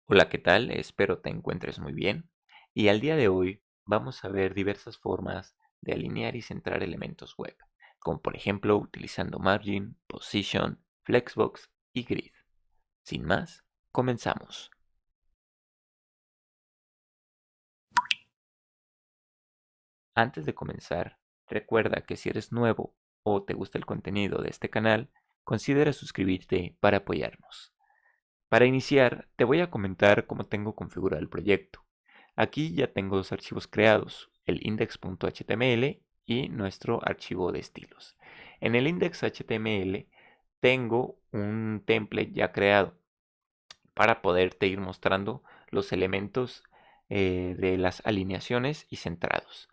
Hola, ¿qué tal? Espero te encuentres muy bien. Y al día de hoy vamos a ver diversas formas de alinear y centrar elementos web, como por ejemplo utilizando Margin, Position, Flexbox y Grid. Sin más, comenzamos. Antes de comenzar, recuerda que si eres nuevo o te gusta el contenido de este canal, considera suscribirte para apoyarnos. Para iniciar, te voy a comentar cómo tengo configurado el proyecto. Aquí ya tengo dos archivos creados, el index.html y nuestro archivo de estilos. En el index.html tengo un template ya creado para poderte ir mostrando los elementos de las alineaciones y centrados.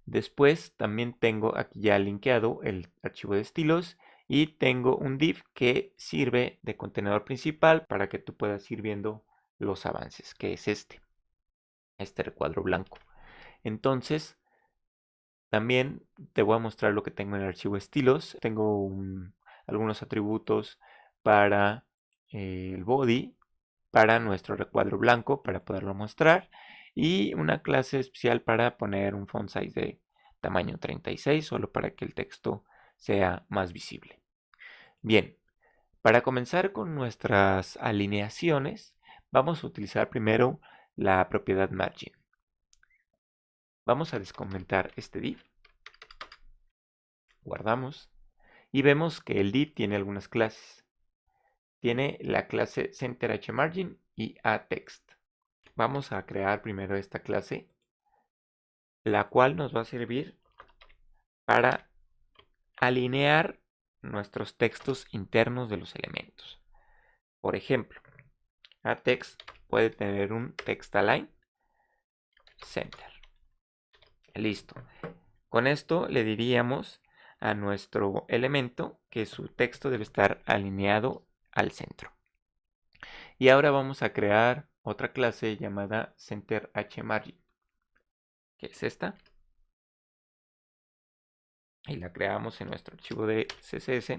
Después también tengo aquí ya linkeado el archivo de estilos y tengo un div que sirve de contenedor principal para que tú puedas ir viendo los avances, que es este recuadro blanco. Entonces, también te voy a mostrar lo que tengo en el archivo estilos. Tengo algunos atributos para el body, para nuestro recuadro blanco, para poderlo mostrar. Y una clase especial para poner un font size de tamaño 36, solo para que el texto sea más visible. Bien, para comenzar con nuestras alineaciones, vamos a utilizar primero la propiedad margin. Vamos a descomentar este div, guardamos y vemos que el div tiene algunas clases. Tiene la clase centerHMargin y aText. Vamos a crear primero esta clase, la cual nos va a servir para alinear nuestros textos internos de los elementos. Por ejemplo, aText puede tener un textAlign center. Listo. Con esto le diríamos a nuestro elemento que su texto debe estar alineado al centro. Y ahora vamos a crear otra clase llamada centerHMargin, que es esta. Y la creamos en nuestro archivo de CSS.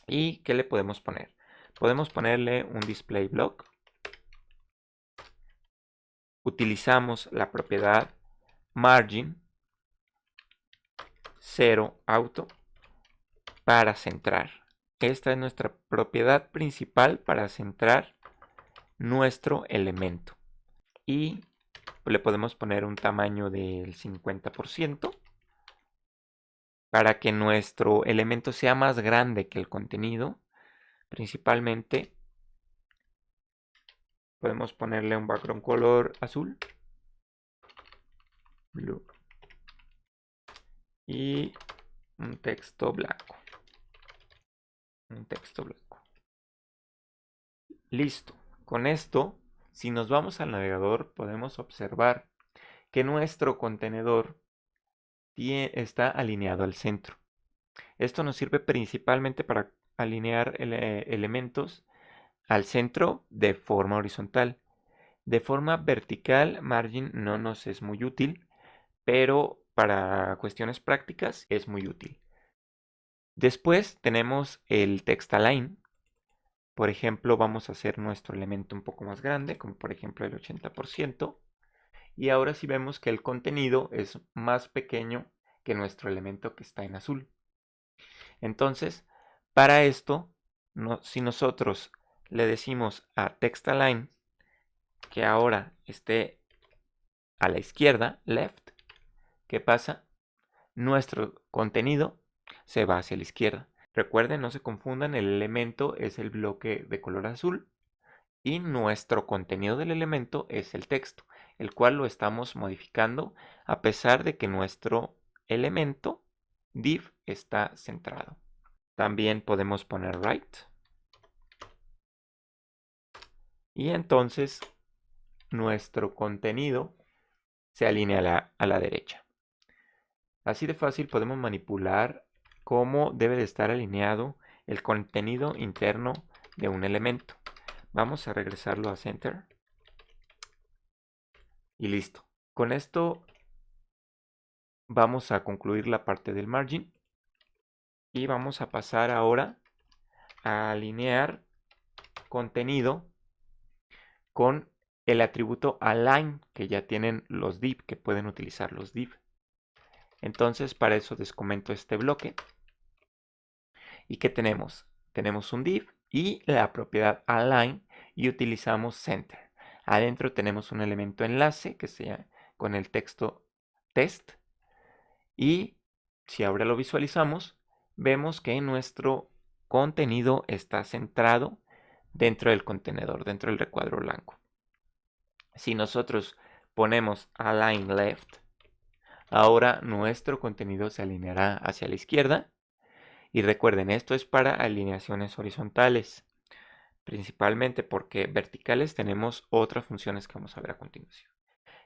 ¿Y qué le podemos poner? Podemos ponerle un display block. Utilizamos la propiedad margin 0 auto para centrar. Esta es nuestra propiedad principal para centrar nuestro elemento. Y le podemos poner un tamaño del 50% para que nuestro elemento sea más grande que el contenido. Principalmente podemos ponerle un background color azul, blue, y un texto blanco. Listo. Con esto, si nos vamos al navegador, podemos observar que nuestro contenedor está alineado al centro. Esto nos sirve principalmente para alinear elementos al centro de forma horizontal. De forma vertical, margin no nos es muy útil, pero para cuestiones prácticas es muy útil. Después tenemos el text align. Por ejemplo, vamos a hacer nuestro elemento un poco más grande, como por ejemplo el 80%. Y ahora sí vemos que el contenido es más pequeño que nuestro elemento que está en azul. Entonces, para esto, si nosotros le decimos a text align que ahora esté a la izquierda, left, ¿qué pasa? Nuestro contenido se va hacia la izquierda. Recuerden, no se confundan, el elemento es el bloque de color azul y nuestro contenido del elemento es el texto, el cual lo estamos modificando a pesar de que nuestro elemento div está centrado. También podemos poner right y entonces nuestro contenido se alinea a la derecha. Así de fácil podemos manipular cómo debe de estar alineado el contenido interno de un elemento. Vamos a regresarlo a center y listo. Con esto vamos a concluir la parte del margin y vamos a pasar ahora a alinear contenido con el atributo align que ya tienen los div, que pueden utilizar los div. Entonces para eso descomento este bloque. ¿Y qué tenemos? Tenemos un div y la propiedad align y utilizamos center. Adentro tenemos un elemento enlace que sea con el texto test. Y si ahora lo visualizamos, vemos que nuestro contenido está centrado dentro del contenedor, dentro del recuadro blanco. Si nosotros ponemos align left, ahora nuestro contenido se alineará hacia la izquierda. Y recuerden, esto es para alineaciones horizontales, principalmente porque verticales tenemos otras funciones que vamos a ver a continuación.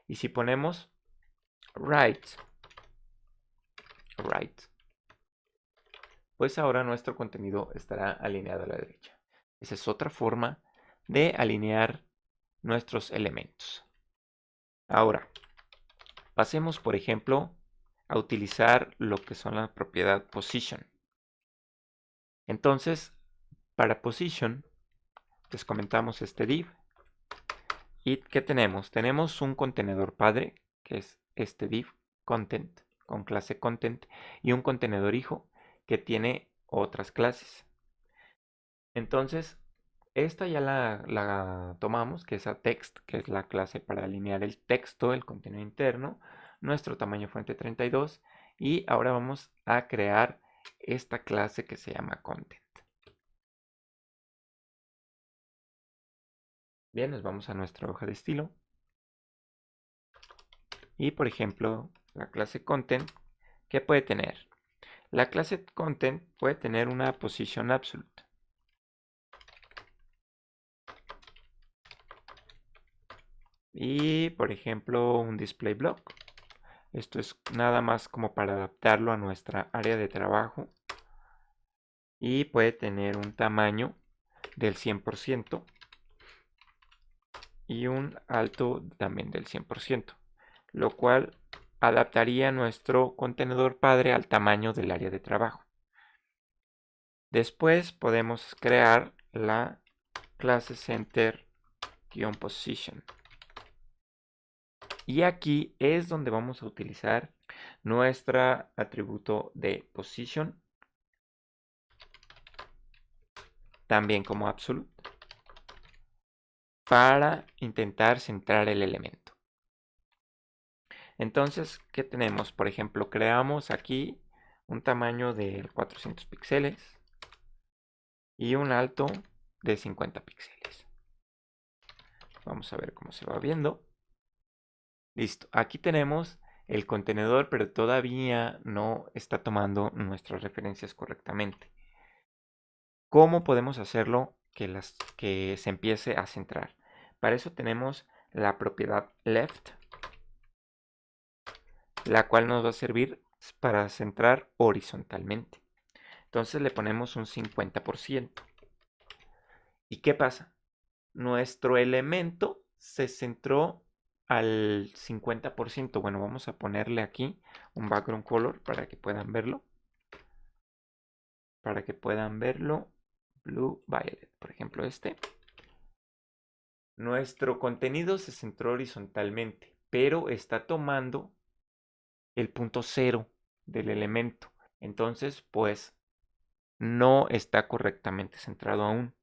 Y si ponemos right, pues ahora nuestro contenido estará alineado a la derecha. Esa es otra forma de alinear nuestros elementos. Ahora, pasemos, por ejemplo, a utilizar lo que son la propiedad position. Entonces, para position, les comentamos este div. ¿Y qué tenemos? Tenemos un contenedor padre, que es este div content, con clase content, y un contenedor hijo, que tiene otras clases. Entonces, esta ya la tomamos, que es a text, que es la clase para alinear el texto, el contenido interno, nuestro tamaño fuente 32, y ahora vamos a crear esta clase que se llama content. Bien, nos vamos a nuestra hoja de estilo. Y por ejemplo, la clase content, ¿qué puede tener? La clase content puede tener una position absolute. Y por ejemplo, un display block. Esto es nada más como para adaptarlo a nuestra área de trabajo. Y puede tener un tamaño del 100% y un alto también del 100%, lo cual adaptaría nuestro contenedor padre al tamaño del área de trabajo. Después podemos crear la clase center-position. Y aquí es donde vamos a utilizar nuestro atributo de position, también como absolute, para intentar centrar el elemento. Entonces, ¿qué tenemos? Por ejemplo, creamos aquí un tamaño de 400 píxeles y un alto de 50 píxeles. Vamos a ver cómo se va viendo. Listo, aquí tenemos el contenedor, pero todavía no está tomando nuestras referencias correctamente. ¿Cómo podemos hacerlo que se empiece a centrar? Para eso tenemos la propiedad left, la cual nos va a servir para centrar horizontalmente. Entonces le ponemos un 50%. ¿Y qué pasa? Nuestro elemento se centró al 50%. Bueno, vamos a ponerle aquí un background color para que puedan verlo. Blue violet, por ejemplo este. Nuestro contenido se centró horizontalmente, pero está tomando el punto cero del elemento. Entonces, pues, no está correctamente centrado aún.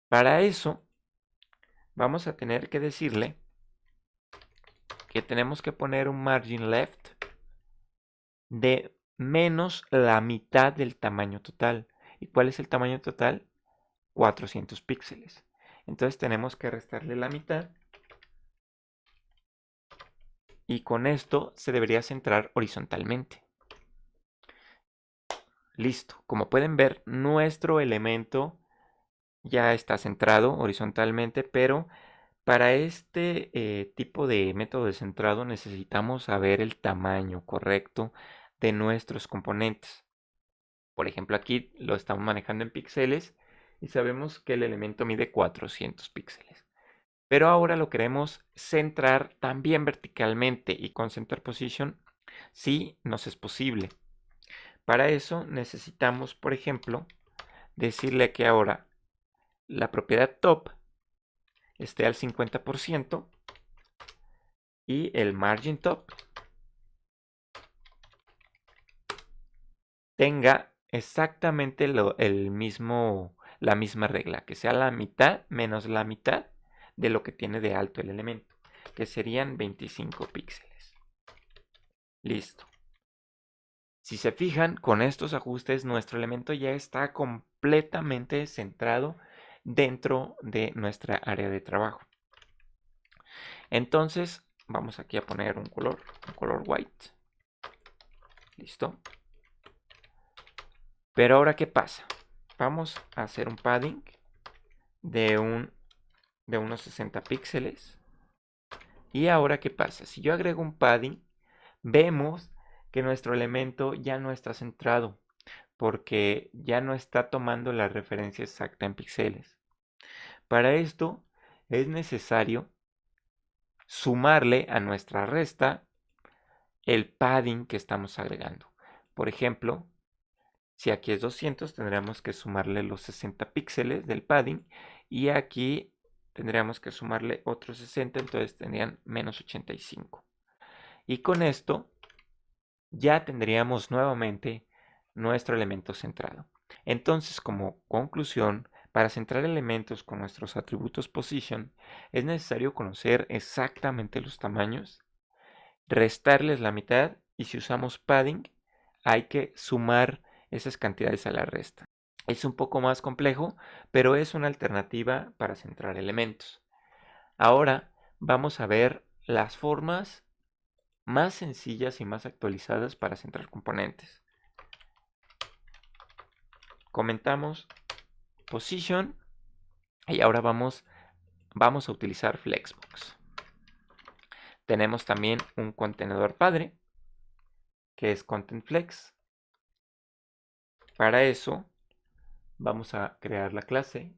Para eso, vamos a tener que decirle que tenemos que poner un margin left de menos la mitad del tamaño total. ¿Y cuál es el tamaño total? 400 píxeles. Entonces tenemos que restarle la mitad. Y con esto se debería centrar horizontalmente. Listo. Como pueden ver, nuestro elemento ya está centrado horizontalmente, pero para este tipo de método de centrado necesitamos saber el tamaño correcto de nuestros componentes. Por ejemplo, aquí lo estamos manejando en píxeles y sabemos que el elemento mide 400 píxeles. Pero ahora lo queremos centrar también verticalmente y con center position sí nos es posible. Para eso necesitamos, por ejemplo, decirle que ahora la propiedad top esté al 50% y el margin top tenga exactamente la misma regla, que sea la mitad menos la mitad de lo que tiene de alto el elemento, que serían 25 píxeles. Listo. Si se fijan, con estos ajustes nuestro elemento ya está completamente centrado dentro de nuestra área de trabajo. Entonces, vamos aquí a poner un color white. Listo. Pero ahora, ¿qué pasa? Vamos a hacer un padding de unos 60 píxeles. Y ahora, ¿qué pasa? Si yo agrego un padding, vemos que nuestro elemento ya no está centrado, porque ya no está tomando la referencia exacta en píxeles. Para esto es necesario sumarle a nuestra resta el padding que estamos agregando. Por ejemplo, si aquí es 200, tendríamos que sumarle los 60 píxeles del padding y aquí tendríamos que sumarle otros 60, entonces tendrían menos 85. Y con esto ya tendríamos nuevamente nuestro elemento centrado. Entonces, como conclusión, para centrar elementos con nuestros atributos position, es necesario conocer exactamente los tamaños, restarles la mitad y si usamos padding, hay que sumar esas cantidades a la resta. Es un poco más complejo, pero es una alternativa para centrar elementos. Ahora vamos a ver las formas más sencillas y más actualizadas para centrar componentes. Comentamos position y ahora vamos a utilizar Flexbox. Tenemos también un contenedor padre que es ContentFlex. Para eso vamos a crear la clase.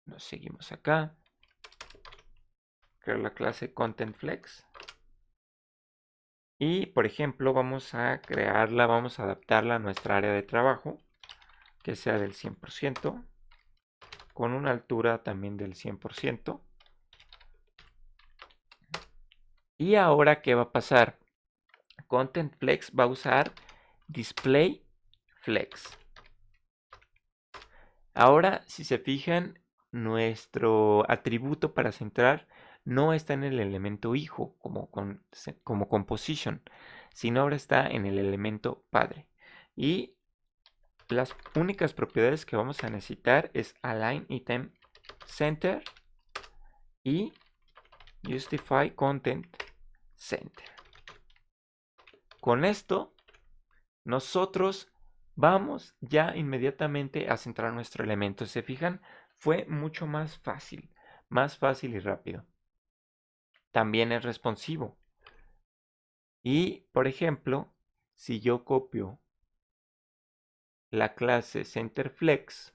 Nos seguimos acá. Crear la clase ContentFlex. Y por ejemplo vamos a crearla, vamos a adaptarla a nuestra área de trabajo, que sea del 100%, con una altura también del 100%. Y ahora, ¿qué va a pasar? ContentFlex va a usar DisplayFlex. Ahora, si se fijan, nuestro atributo para centrar no está en el elemento hijo como con position, sino ahora está en el elemento padre. Y las únicas propiedades que vamos a necesitar es align item center y justify content center. Con esto, nosotros vamos ya inmediatamente a centrar nuestro elemento. ¿Se fijan? Fue mucho más fácil y rápido. También es responsivo. Y, por ejemplo, si yo copio la clase CenterFlex,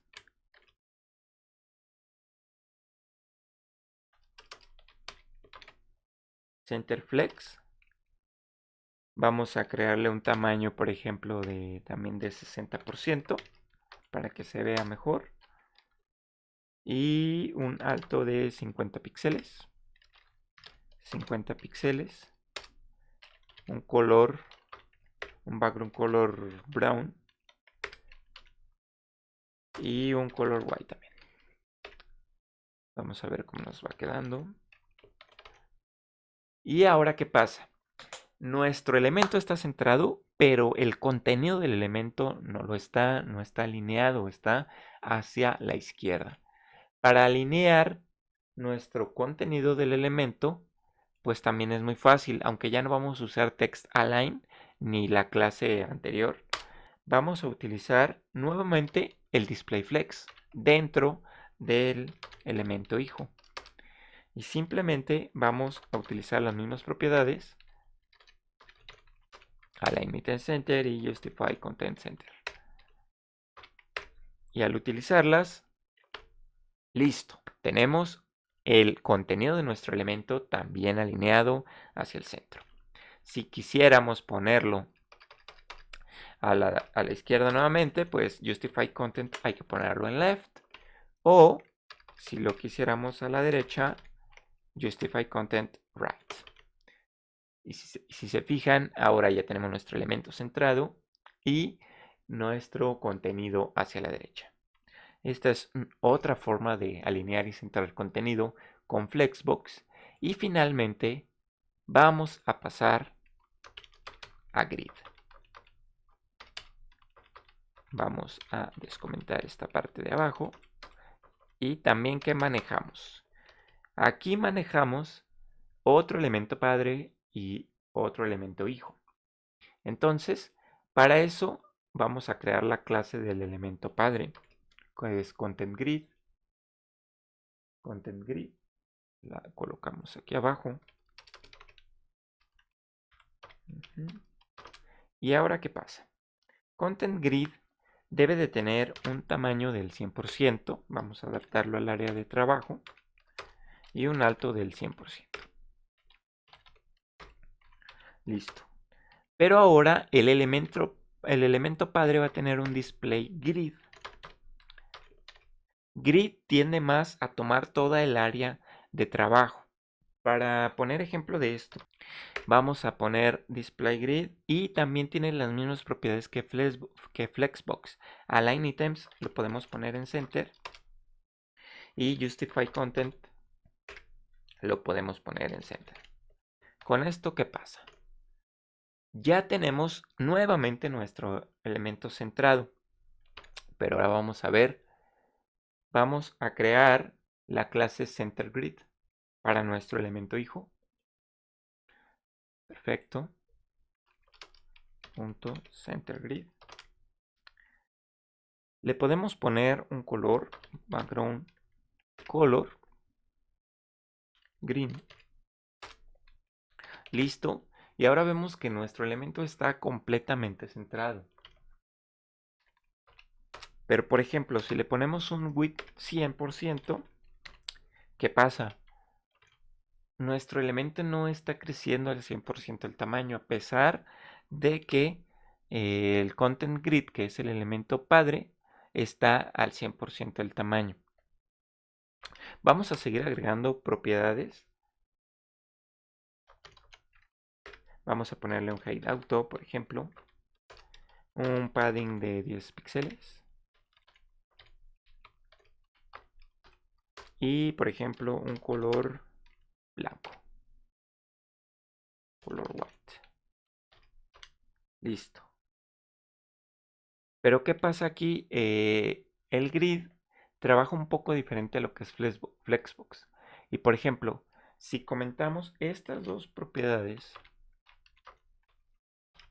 vamos a crearle un tamaño, por ejemplo, también de 60% para que se vea mejor. Y un alto de 50 píxeles. 50 píxeles. Un color, un background color brown. Y un color white también. Vamos a ver cómo nos va quedando. Y ahora, ¿qué pasa? Nuestro elemento está centrado, pero el contenido del elemento no está alineado, está hacia la izquierda. Para alinear nuestro contenido del elemento, pues también es muy fácil, aunque ya no vamos a usar TextAlign ni la clase anterior. Vamos a utilizar nuevamente el DisplayFlex dentro del elemento hijo. Y simplemente vamos a utilizar las mismas propiedades, Align Item Center y Justify Content Center. Y al utilizarlas, listo, tenemos el contenido de nuestro elemento también alineado hacia el centro. Si quisiéramos ponerlo a la izquierda nuevamente, pues Justify Content hay que ponerlo en left. O si lo quisiéramos a la derecha, Justify Content Right. Y si se fijan, ahora ya tenemos nuestro elemento centrado y nuestro contenido hacia la derecha. Esta es otra forma de alinear y centrar el contenido con Flexbox. Y finalmente vamos a pasar a Grid. Vamos a descomentar esta parte de abajo. Y también, ¿qué manejamos? Aquí manejamos otro elemento padre y otro elemento hijo. Entonces, para eso vamos a crear la clase del elemento padre, que es ContentGrid. ContentGrid, la colocamos aquí abajo. Y ahora, ¿qué pasa? ContentGrid debe de tener un tamaño del 100%, vamos a adaptarlo al área de trabajo, y un alto del 100%. Listo. Pero ahora el elemento padre va a tener un display grid. Grid tiende más a tomar toda el área de trabajo. Para poner ejemplo de esto, vamos a poner display grid y también tiene las mismas propiedades que Flexbox. Align items lo podemos poner en center y justify content lo podemos poner en center. Con esto, ¿qué pasa? Ya tenemos nuevamente nuestro elemento centrado, pero ahora vamos a crear la clase centerGrid para nuestro elemento hijo. Perfecto. Punto centerGrid. Le podemos poner un color, background color green. Listo. Y ahora vemos que nuestro elemento está completamente centrado. Pero por ejemplo, si le ponemos un width 100%, ¿qué pasa? Nuestro elemento no está creciendo al 100% el tamaño, a pesar de que el content grid, que es el elemento padre, está al 100% del tamaño. Vamos a seguir agregando propiedades. Vamos a ponerle un height auto, por ejemplo, un padding de 10 píxeles y, por ejemplo, un color blanco, color white. Listo. Pero ¿qué pasa aquí? El grid trabaja un poco diferente a lo que es Flexbox. Y por ejemplo, si comentamos estas dos propiedades,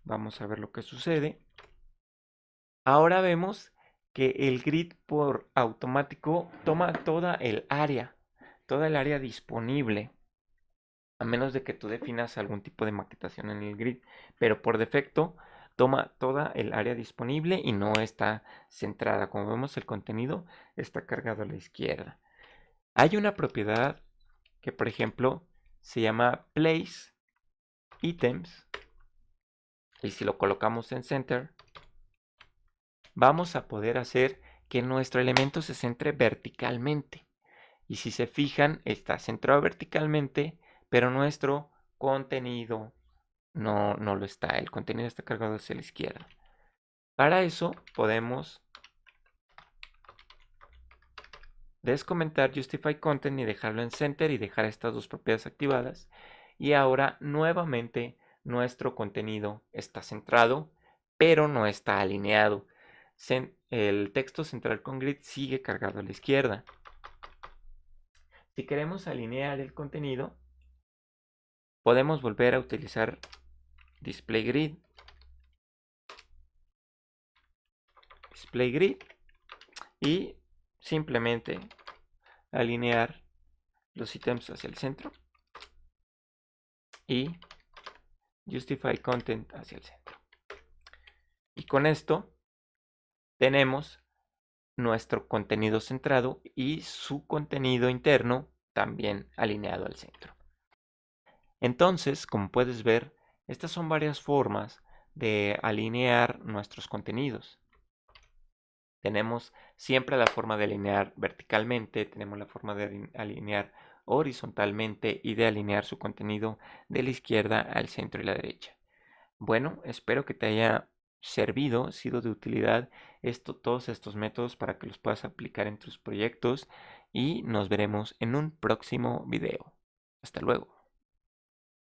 vamos a ver lo que sucede. Ahora vemos que el grid por automático toma toda el área disponible, a menos de que tú definas algún tipo de maquetación en el grid, pero por defecto toma toda el área disponible y no está centrada. Como vemos, el contenido está cargado a la izquierda. Hay una propiedad que, por ejemplo, se llama Place Items, y si lo colocamos en Center, vamos a poder hacer que nuestro elemento se centre verticalmente. Y si se fijan, está centrado verticalmente, pero nuestro contenido no lo está. El contenido está cargado hacia la izquierda. Para eso podemos descomentar Justify Content y dejarlo en Center y dejar estas dos propiedades activadas. Y ahora nuevamente nuestro contenido está centrado, pero no está alineado. El texto central con grid sigue cargado a la izquierda. Si queremos alinear el contenido, podemos volver a utilizar Display Grid. Display Grid. Y simplemente alinear los ítems hacia el centro. Y Justify Content hacia el centro. Y con esto tenemos nuestro contenido centrado y su contenido interno también alineado al centro. Entonces, como puedes ver, estas son varias formas de alinear nuestros contenidos. Tenemos siempre la forma de alinear verticalmente, tenemos la forma de alinear horizontalmente y de alinear su contenido de la izquierda al centro y la derecha. Bueno, espero que te haya sido de utilidad todos estos métodos para que los puedas aplicar en tus proyectos y nos veremos en un próximo video. Hasta luego.